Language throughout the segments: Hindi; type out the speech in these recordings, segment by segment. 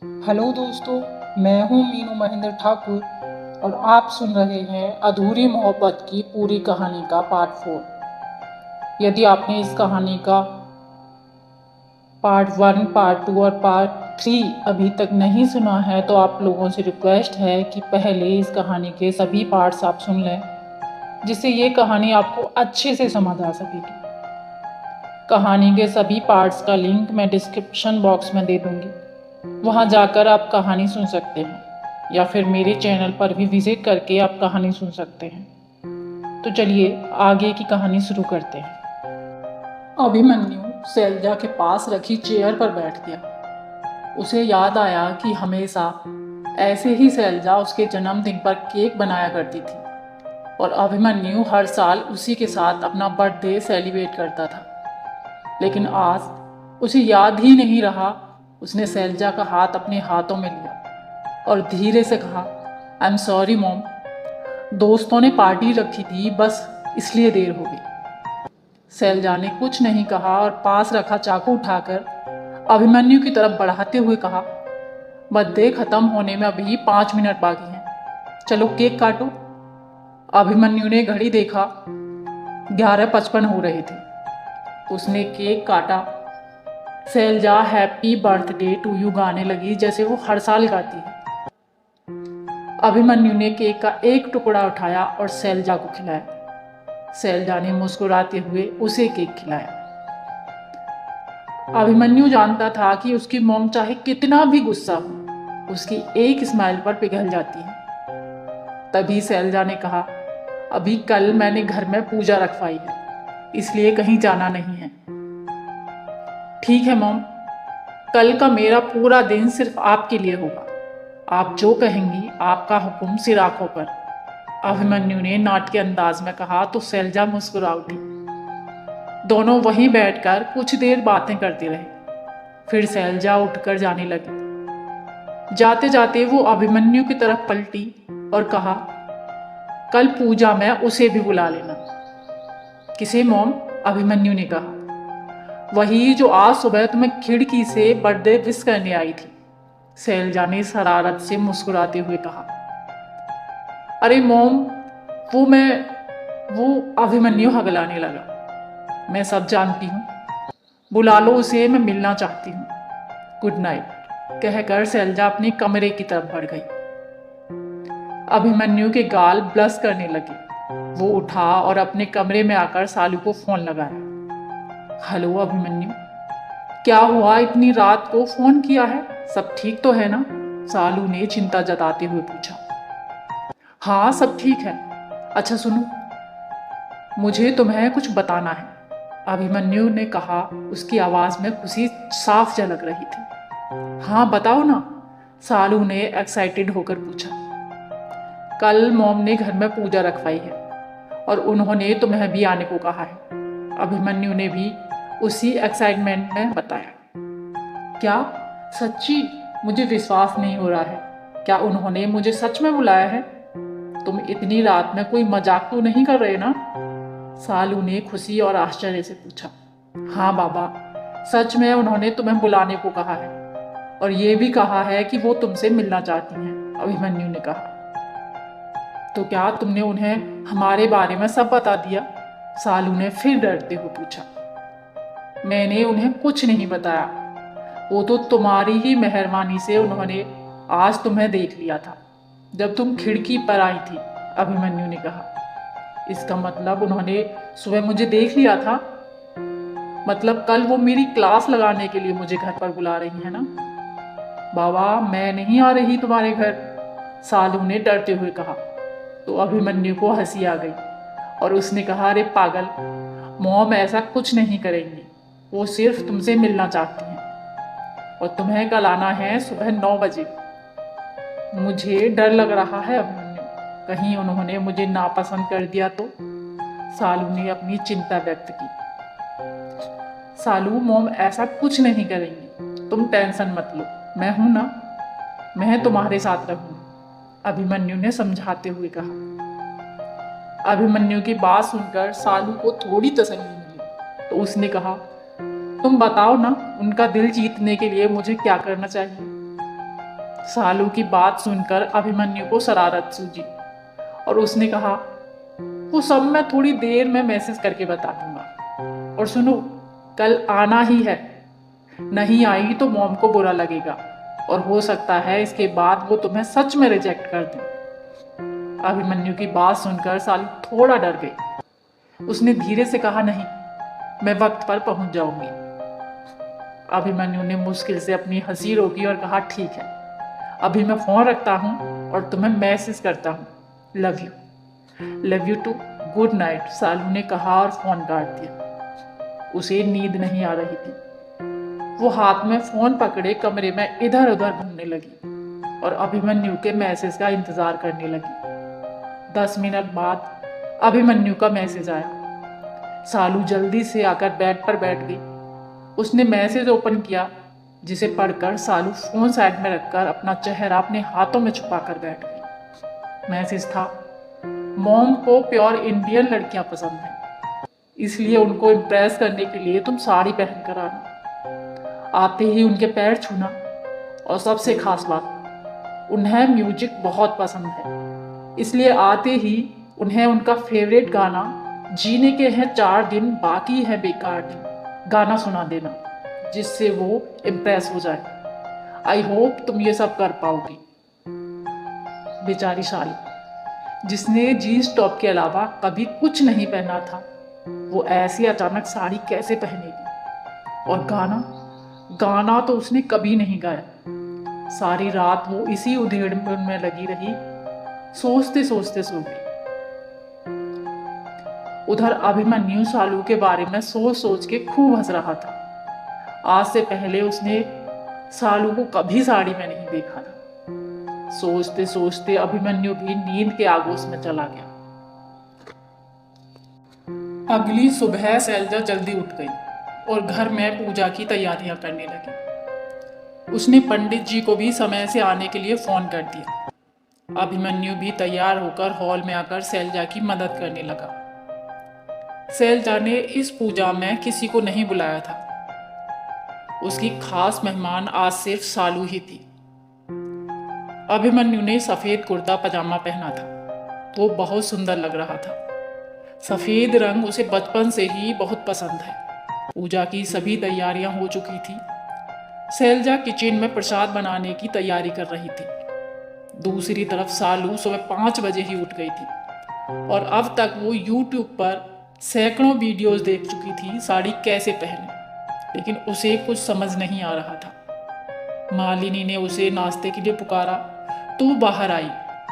हेलो दोस्तों, मैं हूं मीनू महेंद्र ठाकुर और आप सुन रहे हैं अधूरी मोहब्बत की पूरी कहानी का पार्ट 4। यदि आपने इस कहानी का पार्ट 1, पार्ट 2 और पार्ट 3 अभी तक नहीं सुना है तो आप लोगों से रिक्वेस्ट है कि पहले इस कहानी के सभी पार्ट्स आप सुन लें, जिससे ये कहानी आपको अच्छे से समझ आ सकेगी। कहानी के सभी पार्ट्स का लिंक मैं डिस्क्रिप्शन बॉक्स में दे दूंगी, वहां जाकर आप कहानी सुन सकते हैं या फिर मेरे चैनल पर भी विजिट करके आप कहानी सुन सकते हैं। तो चलिए आगे की कहानी शुरू करते हैं। अभिमन्यु शैलजा के पास रखी चेयर पर बैठ गया। उसे याद आया कि हमेशा ऐसे ही शैलजा उसके जन्मदिन पर केक बनाया करती थी और अभिमन्यु हर साल उसी के साथ अपना बर्थडे सेलिब्रेट करता था। लेकिन आज उसे याद ही नहीं रहा। उसने शैलजा का हाथ अपने हाथों में लिया और धीरे से कहा, आई एम सॉरी मॉम, दोस्तों ने पार्टी रखी थी, बस इसलिए देर हो गई। शैलजा ने कुछ नहीं कहा और पास रखा चाकू उठाकर अभिमन्यु की तरफ बढ़ाते हुए कहा, बर्थडे खत्म होने में अभी 5 मिनट बाकी हैं, चलो केक काटो। अभिमन्यु ने घड़ी देखा, 11:55 हो रहे थे। उसने केक काटा। Shailaja happy birthday to you गाने लगी जैसे वो हर साल गाती है। अभिमन्यु ने केक का एक टुकड़ा उठाया और शैलजा को खिलाया। शैलजा ने मुस्कुराते हुए उसे केक खिलाया। अभिमन्यु जानता था कि उसकी मॉम चाहे कितना भी गुस्सा हो, उसकी एक स्माइल पर पिघल जाती है। तभी शैलजा ने कहा, अभी कल मैंने घर में पूजा रखवाई है, इसलिए कहीं जाना नहीं है। ठीक है मॉम, कल का मेरा पूरा दिन सिर्फ आपके लिए होगा। आप जो कहेंगी, आपका हुक्म सिर आंखों पर। अभिमन्यु ने नाटकीय अंदाज में कहा तो शैलजा मुस्कुरा उठी। दोनों वहीं बैठकर कुछ देर बातें करते रहे। फिर शैलजा उठकर जाने लगी। जाते जाते वो अभिमन्यु की तरफ पलटी और कहा, कल पूजा में उसे भी बुला लेना। किसे मॉम? अभिमन्यु ने कहा, वही जो आज सुबह तुम्हें खिड़की से बर्थडे विश करने आई थी। शैलजा ने शरारत से मुस्कुराते हुए कहा, अरे मॉम, वो अभिमन्यु हगलाने लगा। मैं सब जानती हूँ, बुला लो उसे, मैं मिलना चाहती हूँ। गुड नाइट कहकर शैलजा अपने कमरे की तरफ बढ़ गई। अभिमन्यु के गाल ब्लश करने लगे। वो उठा और अपने कमरे में आकर सालू को फोन लगाया। हेलो अभिमन्यु, क्या हुआ, इतनी रात को फोन किया है? सब ठीक तो है ना? सालू ने चिंता जताते हुए पूछा। हाँ सब ठीक है। अच्छा सुनो, मुझे तुम्हें कुछ बताना है, अभिमन्यु ने कहा। उसकी आवाज में खुशी साफ झलक रही थी। हाँ बताओ ना, सालू ने एक्साइटेड होकर पूछा। कल मॉम ने घर में पूजा रखवाई है और उन्होंने तुम्हें भी आने को कहा है। अभिमन्यु ने भी उसी एक्साइटमेंट में बताया। क्या? सच्ची? मुझे विश्वास नहीं हो रहा है। क्या उन्होंने मुझे सच में बुलाया है? तुम इतनी रात में कोई मजाक तो नहीं कर रहे ना? सालू ने खुशी और आश्चर्य से पूछा। हाँ बाबा, सच में उन्होंने तुम्हें बुलाने को कहा है और ये भी कहा है कि वो तुमसे मिलना चाहती हैं, अभिमन्यु ने कहा। तो क्या तुमने उन्हें हमारे बारे में सब बता दिया? सालू ने फिर डरते हुए पूछा। मैंने उन्हें कुछ नहीं बताया, वो तो तुम्हारी ही मेहरबानी से उन्होंने आज तुम्हें देख लिया था जब तुम खिड़की पर आई थी, अभिमन्यु ने कहा। इसका मतलब उन्होंने सुबह मुझे देख लिया था? मतलब कल वो मेरी क्लास लगाने के लिए मुझे घर पर बुला रही है ना? बाबा मैं नहीं आ रही तुम्हारे घर, सालू ने डरते हुए कहा। तो अभिमन्यु को हंसी आ गई और उसने कहा, अरे पागल, मॉम ऐसा कुछ नहीं करेंगी, वो सिर्फ तुमसे मिलना चाहती हैं और तुम्हें कल आना है सुबह 9 बजे। मुझे डर लग रहा है अभिमन्यु, कहीं उन्होंने मुझे नापसंद कर दिया तो? सालू ने अपनी चिंता व्यक्त की। सालू, मॉम ऐसा कुछ नहीं करेंगी, तुम टेंशन मत लो, मैं हूं ना, मैं तुम्हारे साथ रहूंगी, अभिमन्यु ने समझाते हुए कहा। अभिमन्यु की बात सुनकर सालू को थोड़ी तसल्ली मिली तो उसने कहा, तुम बताओ ना, उनका दिल जीतने के लिए मुझे क्या करना चाहिए? सालू की बात सुनकर अभिमन्यु को शरारत सूझी और उसने कहा, वो सब मैं थोड़ी देर में मैसेज करके बता दूंगा। और सुनो, कल आना ही है, नहीं आई तो मॉम को बुरा लगेगा और हो सकता है इसके बाद वो तुम्हें सच में रिजेक्ट कर दें। अभिमन्यु की बात सुनकर सालू थोड़ा डर गई। उसने धीरे से कहा, नहीं, मैं वक्त पर पहुंच जाऊंगी। अभिमन्यु ने मुश्किल से अपनी हंसी रोकी और कहा, ठीक है, अभी मैं फोन रखता हूं और तुम्हें मैसेज करता हूं। Love you too, good night, Salu ने कहा और फोन काट दिया। उसे नींद नहीं आ रही थी। वो हाथ में फोन पकड़े कमरे में इधर उधर घूमने लगी और अभिमन्यु के मैसेज का इंतजार करने लगी। 10 मिनट बाद अभिमन्यु का मैसेज आया। सालू जल्दी से आकर बेड पर बैठ गई। उसने मैसेज ओपन किया, जिसे पढ़कर सालू फोन साइड में रखकर अपना चेहरा अपने हाथों में छुपाकर बैठ गई। मैसेज था, मॉम को प्योर इंडियन लड़कियां पसंद हैं, इसलिए उनको इम्प्रेस करने के लिए तुम साड़ी पहन कर आना, आते ही उनके पैर छूना, और सबसे खास बात, उन्हें म्यूजिक बहुत पसंद है, इसलिए आते ही उन्हें उनका फेवरेट गाना जीने के हैं 4 दिन बाकी है बेकार दिन गाना सुना देना, जिससे वो इम्प्रेस हो जाए। आई होप तुम ये सब कर पाओगी। बेचारी साली, जिसने जीन्स टॉप के अलावा कभी कुछ नहीं पहना था, वो ऐसी अचानक साड़ी कैसे पहनेगी? और गाना तो उसने कभी नहीं गाया। सारी रात वो इसी उधेड़ में लगी रही, सोचते सोचते सो गई। उधर अभिमन्यु सालू के बारे में सोच सोच के खूब हंस रहा था। आज से पहले उसने सालू को कभी साड़ी में नहीं देखा था। सोचते सोचते अभिमन्यु भी नींद के आगोश में चला गया। अगली सुबह शैलजा जल्दी उठ गई और घर में पूजा की तैयारियां करने लगी। उसने पंडित जी को भी समय से आने के लिए फोन कर दिया। अभिमन्यु भी तैयार होकर हॉल में आकर शैलजा की मदद करने लगा। शैलजा ने इस पूजा में किसी को नहीं बुलाया था। उसकी खास मेहमान आज सिर्फ सालू ही थी। अभिमन्यु ने सफेद कुर्ता पजामा पहना था। वो बहुत सुंदर लग रहा था। सफेद रंग उसे बचपन से ही बहुत पसंद है। पूजा की सभी तैयारियां हो चुकी थी। शैलजा किचन में प्रसाद बनाने की तैयारी कर रही थी। दूसरी तरफ सालू सुबह 5 बजे ही उठ गई थी और अब तक वो YouTube पर सैकड़ों वीडियोस देख चुकी थी साड़ी कैसे पहने, लेकिन उसे कुछ समझ नहीं आ रहा था। मालिनी ने उसे नाश्ते के लिए पुकारा तो वो बाहर आई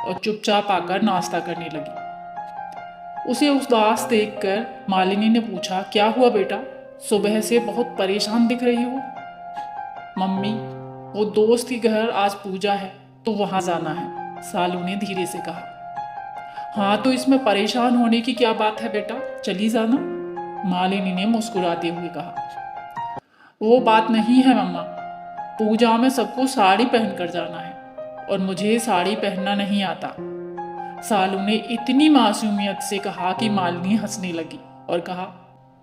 और चुपचाप आकर नाश्ता करने लगी। उसे उदास देखकर मालिनी ने पूछा, क्या हुआ बेटा, सुबह से बहुत परेशान दिख रही हो? मम्मी, वो दोस्त के घर आज पूजा है तो वहां जाना है, सालू ने धीरे से कहा। हाँ, तो इसमें परेशान होने की क्या बात है बेटा, चली जाना, मालिनी ने मुस्कुराते हुए कहा। वो बात नहीं है मम्मा, पूजा में सबको साड़ी पहनकर जाना है और मुझे साड़ी पहनना नहीं आता, सालू ने इतनी मासूमियत से कहा कि मालिनी हंसने लगी और कहा,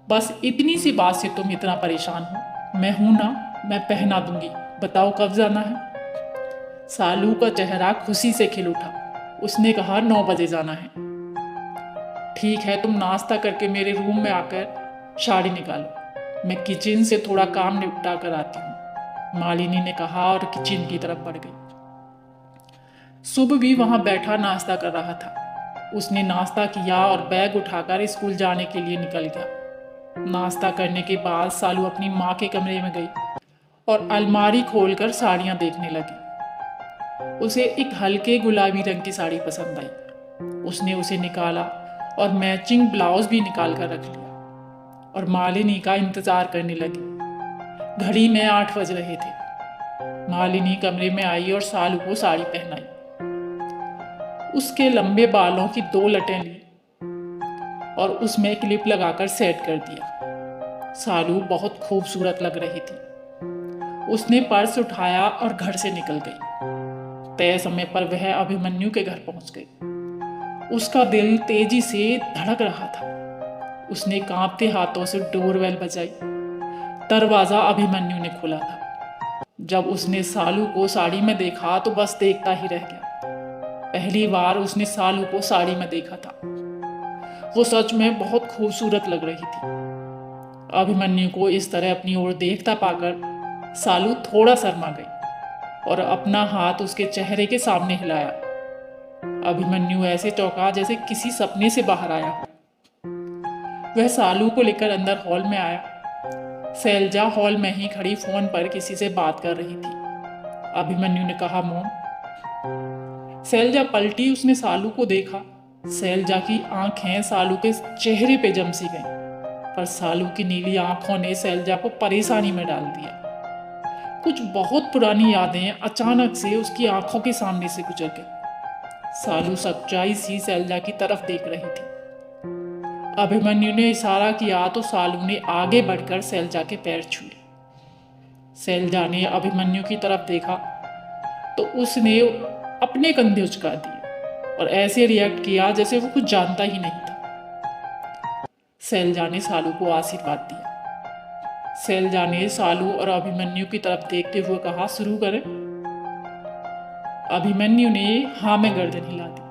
बस इतनी सी बात से तुम इतना परेशान हो? मैं हूं ना, मैं पहना दूंगी, बताओ कब जाना है? सालू का चेहरा खुशी से खिल उठा। उसने कहा 9 बजे जाना है। ठीक है, तुम नाश्ता करके मेरे रूम में आकर साड़ी निकालो, मैं किचन से थोड़ा काम निपटा कर आती हूँ, मालिनी ने कहा और किचन की तरफ बढ़ गई। सुबह भी वहां बैठा नाश्ता कर रहा था। उसने नाश्ता किया और बैग उठाकर स्कूल जाने के लिए निकल गया। नाश्ता करने के बाद सालू अपनी माँ के कमरे में गई और अलमारी खोलकर साड़ियाँ देखने लगी। उसे एक हल्के गुलाबी रंग की साड़ी पसंद आई। उसने उसे निकाला और मैचिंग ब्लाउज भी निकाल कर रख लिया और मालिनी का इंतजार करने लगी। घड़ी में 8 बज रहे थे। मालिनी कमरे में आई और सालू को साड़ी पहनाई। उसके लंबे बालों की 2 लटें ली और उसमें क्लिप लगाकर सेट कर दिया। सालू बहुत खूबसूरत लग रही थी। उसने पर्स उठाया और घर से निकल गई। तय समय पर वह अभिमन्यु के घर पहुंच गई। उसका दिल तेजी से धड़क रहा था। उसने कांपते हाथों से डोरबेल बजाई। दरवाजा अभिमन्यु ने खोला था। जब उसने सालू को साड़ी में देखा तो बस देखता ही रह गया। पहली बार उसने सालू को साड़ी में देखा था। वो सच में बहुत खूबसूरत लग रही थी। अभिमन्यु को इस तरह अपनी ओर देखता पाकर सालू थोड़ा शर्मा गई और अपना हाथ उसके चेहरे के सामने हिलाया। अभिमन्यु ऐसे चौंका जैसे किसी सपने से बाहर आया हो। वह सालू को लेकर अंदर हॉल में आया। शैलजा हॉल में ही खड़ी फोन पर किसी से बात कर रही थी। अभिमन्यु ने कहा, मोम। शैलजा पलटी, उसने सालू को देखा। शैलजा की आंखें सालू के चेहरे पे जम सी गईं, पर सालू की नीली आंखों ने शैलजा को परेशानी में डाल दिया। कुछ बहुत पुरानी यादें अचानक से उसकी आंखों के सामने से गुजर गई। सालू सच्चाई सी शैलजा की तरफ देख रही थी। अभिमन्यु ने इशारा किया तो सालू ने आगे बढ़कर शैलजा के पैर छुए। शैलजा ने अभिमन्यु की तरफ देखा तो उसने अपने कंधे उचका दिए और ऐसे रिएक्ट किया जैसे वो कुछ जानता ही नहीं था। शैलजा ने सालू को आशीर्वाद दिया। शैलजा ने सालू और अभिमन्यु की तरफ देखते हुए कहा, शुरू करें। अभिमन्यु ने हाँ में गर्दन हिला दी।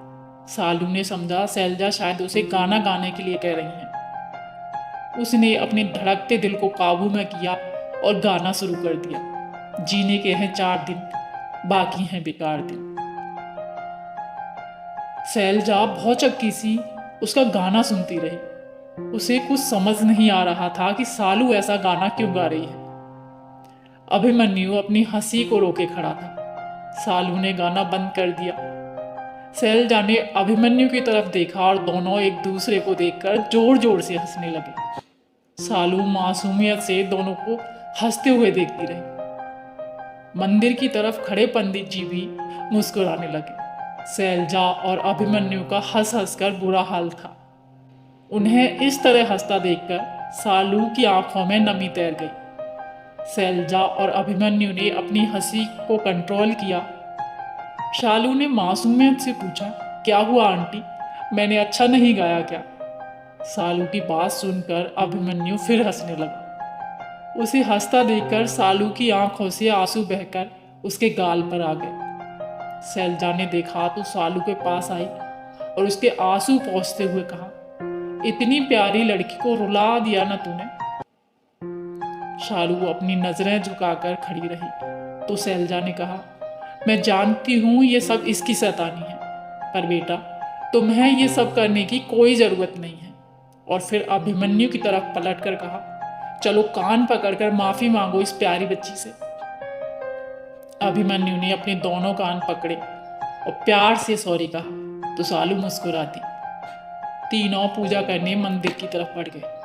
सालू ने समझा शैलजा शायद उसे गाना गाने के लिए कह रही हैं। उसने अपने धड़कते दिल को काबू में किया और गाना शुरू कर दिया। जीने के हैं 4 दिन, बाकी हैं बेकार दिन। शैलजा भौचक्की सी उसका गाना सुनती रही। उसे कुछ समझ नहीं आ रहा था कि सालू ऐसा गाना क्यों गा रही है। अभिमन्यु अपनी हंसी को रोके खड़ा था। सालू ने गाना बंद कर दिया। शैलजा ने अभिमन्यु की तरफ देखा और दोनों एक दूसरे को देखकर जोर जोर से हंसने लगे। सालू मासूमियत से दोनों को हंसते हुए देखती रही। मंदिर की तरफ खड़े पंडित जी भी मुस्कुराने लगे। शैलजा और अभिमन्यु का हंस हंस कर बुरा हाल था। उन्हें इस तरह हंसता देखकर सालू की आंखों में नमी तैर गई। शैलजा और अभिमन्यु ने अपनी हंसी को कंट्रोल किया। शालू ने मासूमियत से पूछा, क्या हुआ आंटी, मैंने अच्छा नहीं गाया क्या? सालू की बात सुनकर अभिमन्यु फिर हंसने लगा। उसे हंसता देखकर सालू की आंखों से आंसू बहकर उसके गाल पर आ गए। शैलजा ने देखा तो सालू के पास आई और उसके आंसू पोंछते हुए कहा, इतनी प्यारी लड़की को रुला दिया ना तूने। शालू अपनी नजरें झुकाकर खड़ी रही तो शैलजा ने कहा, मैं जानती हूं ये सब इसकी शैतानी है, पर बेटा तुम्हें ये सब करने की कोई जरूरत नहीं है। और फिर अभिमन्यु की तरफ पलटकर कहा, चलो कान पकड़कर माफी मांगो इस प्यारी बच्ची से। अभिमन्यु ने अपने दोनों कान पकड़े और प्यार से सॉरी कहा तो सालू मुस्कुरा दी। तीनों पूजा करने मंदिर की तरफ बढ़ गए।